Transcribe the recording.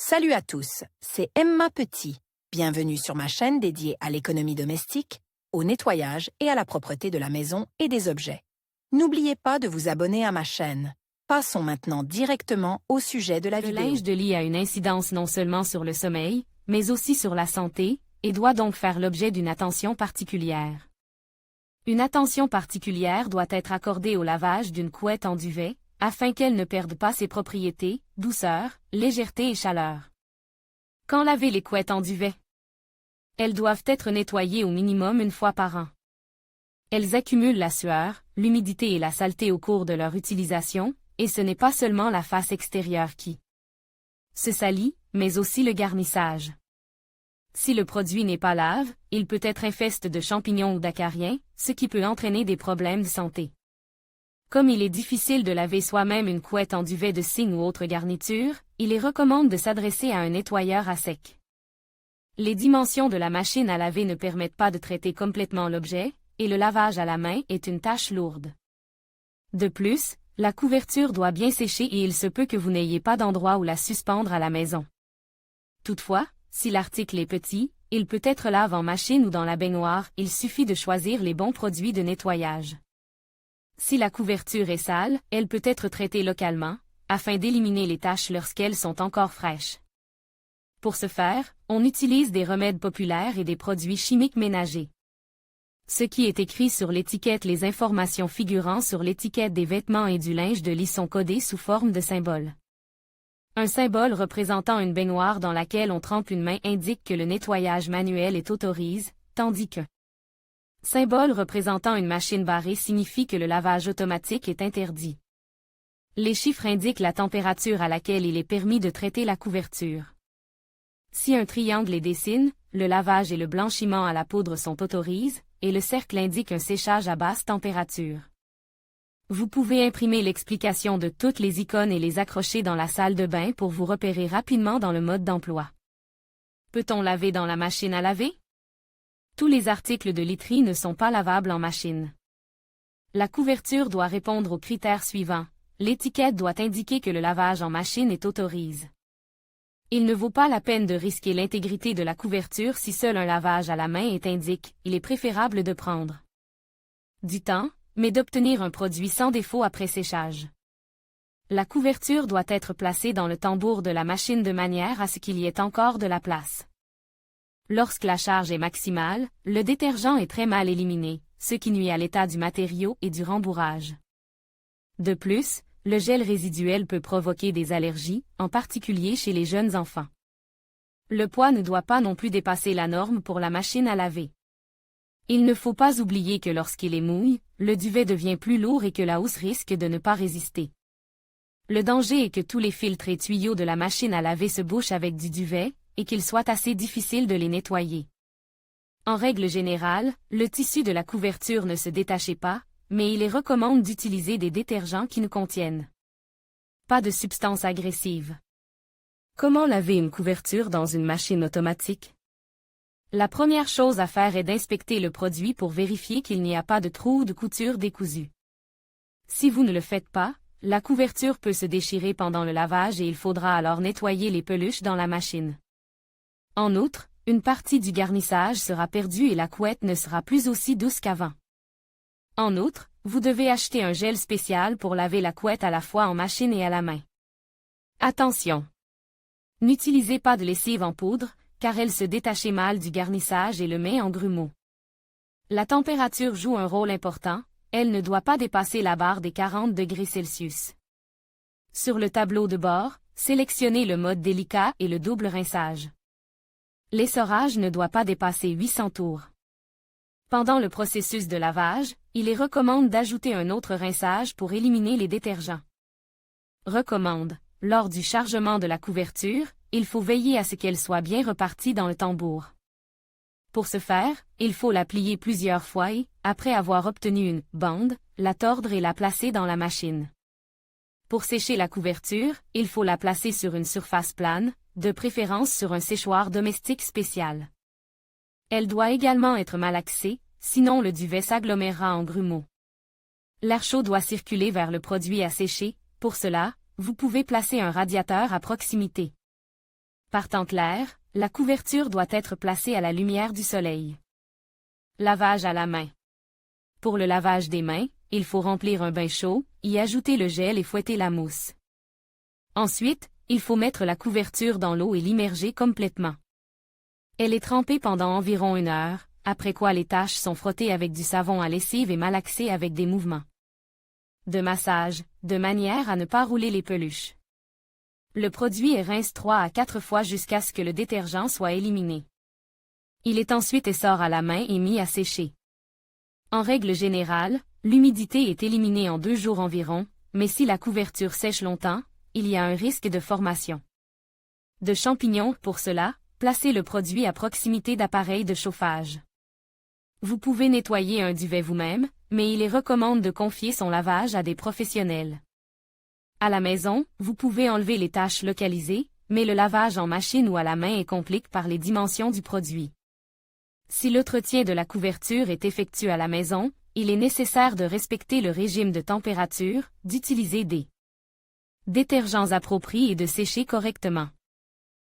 Salut à tous, c'est Emma Petit. Bienvenue sur ma chaîne dédiée à l'économie domestique, au nettoyage et à la propreté de la maison et des objets. N'oubliez pas de vous abonner à ma chaîne. Passons maintenant directement au sujet de la Le vidéo. linge de lit a une incidence non seulement sur le sommeil, mais aussi sur la santé, et doit donc faire l'objet d'une attention particulière. Une attention particulière doit être accordée au lavage d'une couette en duvet, afin qu'elle ne perde pas ses propriétés, douceur, légèreté et chaleur. Quand laver les couettes en duvet? Elles doivent être nettoyées au minimum une fois par an. Elles accumulent la sueur, l'humidité et la saleté au cours de leur utilisation, et ce n'est pas seulement la face extérieure qui se salit, mais aussi le garnissage. Si le produit n'est pas lave, il peut être infesté de champignons ou d'acariens, ce qui peut entraîner des problèmes de santé. Comme il est difficile de laver soi-même une couette en duvet de cygne ou autre garniture, il est recommandé de s'adresser à un nettoyeur à sec. Les dimensions de la machine à laver ne permettent pas de traiter complètement l'objet, et le lavage à la main est une tâche lourde. De plus, la couverture doit bien sécher et il se peut que vous n'ayez pas d'endroit où la suspendre à la maison. Toutefois, si l'article est petit, il peut être lavé en machine ou dans la baignoire, il suffit de choisir les bons produits de nettoyage. Si la couverture est sale, elle peut être traitée localement, afin d'éliminer les taches lorsqu'elles sont encore fraîches. Pour ce faire, on utilise des remèdes populaires et des produits chimiques ménagers. Ce qui est écrit sur l'étiquette, les informations figurant sur l'étiquette des vêtements et du linge de lit sont codées sous forme de symboles. Un symbole représentant une baignoire dans laquelle on trempe une main indique que le nettoyage manuel est autorisé, tandis qu'un symbole représentant une machine barrée signifie que le lavage automatique est interdit. Les chiffres indiquent la température à laquelle il est permis de traiter la couverture. Si un triangle est dessiné, le lavage et le blanchiment à la poudre sont autorisés, et le cercle indique un séchage à basse température. Vous pouvez imprimer l'explication de toutes les icônes et les accrocher dans la salle de bain pour vous repérer rapidement dans le mode d'emploi. Peut-on laver dans la machine à laver? Tous les articles de literie ne sont pas lavables en machine. La couverture doit répondre aux critères suivants. L'étiquette doit indiquer que le lavage en machine est autorisé. Il ne vaut pas la peine de risquer l'intégrité de la couverture si seul un lavage à la main est indiqué. Il est préférable de prendre du temps, mais d'obtenir un produit sans défaut après séchage. La couverture doit être placée dans le tambour de la machine de manière à ce qu'il y ait encore de la place. Lorsque la charge est maximale, le détergent est très mal éliminé, ce qui nuit à l'état du matériau et du rembourrage. De plus, le gel résiduel peut provoquer des allergies, en particulier chez les jeunes enfants. Le poids ne doit pas non plus dépasser la norme pour la machine à laver. Il ne faut pas oublier que lorsqu'il est mouille, le duvet devient plus lourd et que la housse risque de ne pas résister. Le danger est que tous les filtres et tuyaux de la machine à laver se bouchent avec du duvet, et qu'il soit assez difficile de les nettoyer. En règle générale, le tissu de la couverture ne se détachait pas, mais il est recommandé d'utiliser des détergents qui ne contiennent pas de substances agressives. Comment laver une couverture dans une machine automatique? La première chose à faire est d'inspecter le produit pour vérifier qu'il n'y a pas de trou ou de couture décousue. Si vous ne le faites pas, la couverture peut se déchirer pendant le lavage et il faudra alors nettoyer les peluches dans la machine. En outre, une partie du garnissage sera perdue et la couette ne sera plus aussi douce qu'avant. En outre, vous devez acheter un gel spécial pour laver la couette à la fois en machine et à la main. Attention! N'utilisez pas de lessive en poudre, car elle se détache mal du garnissage et le met en grumeaux. La température joue un rôle important, elle ne doit pas dépasser la barre des 40 degrés Celsius. Sur le tableau de bord, sélectionnez le mode délicat et le double rinçage. L'essorage ne doit pas dépasser 800 tours. Pendant le processus de lavage, il est recommandé d'ajouter un autre rinçage pour éliminer les détergents. Recommande. Lors du chargement de la couverture, il faut veiller à ce qu'elle soit bien repartie dans le tambour. Pour ce faire, il faut la plier plusieurs fois et, après avoir obtenu une bande, la tordre et la placer dans la machine. Pour sécher la couverture, il faut la placer sur une surface plane, de préférence sur un séchoir domestique spécial. Elle doit également être malaxée, sinon le duvet s'agglomérera en grumeaux. L'air chaud doit circuler vers le produit à sécher, pour cela, vous pouvez placer un radiateur à proximité. Par temps clair, la couverture doit être placée à la lumière du soleil. Lavage à la main. Pour le lavage des mains, il faut remplir un bain chaud, y ajouter le gel et fouetter la mousse. Ensuite, il faut mettre la couverture dans l'eau et l'immerger complètement. Elle est trempée pendant environ 1 heure, après quoi les taches sont frottées avec du savon à lessive et malaxées avec des mouvements de massage, de manière à ne pas rouler les peluches. Le produit est rince 3 à 4 fois jusqu'à ce que le détergent soit éliminé. Il est ensuite essor à la main et mis à sécher. En règle générale, l'humidité est éliminée en 2 jours environ, mais si la couverture sèche longtemps, il y a un risque de formation de champignons. Pour cela, placez le produit à proximité d'appareils de chauffage. Vous pouvez nettoyer un duvet vous-même, mais il est recommandé de confier son lavage à des professionnels. À la maison, vous pouvez enlever les taches localisées, mais le lavage en machine ou à la main est compliqué par les dimensions du produit. Si l'entretien de la couverture est effectué à la maison, il est nécessaire de respecter le régime de température, d'utiliser des détergents appropriés et de sécher correctement.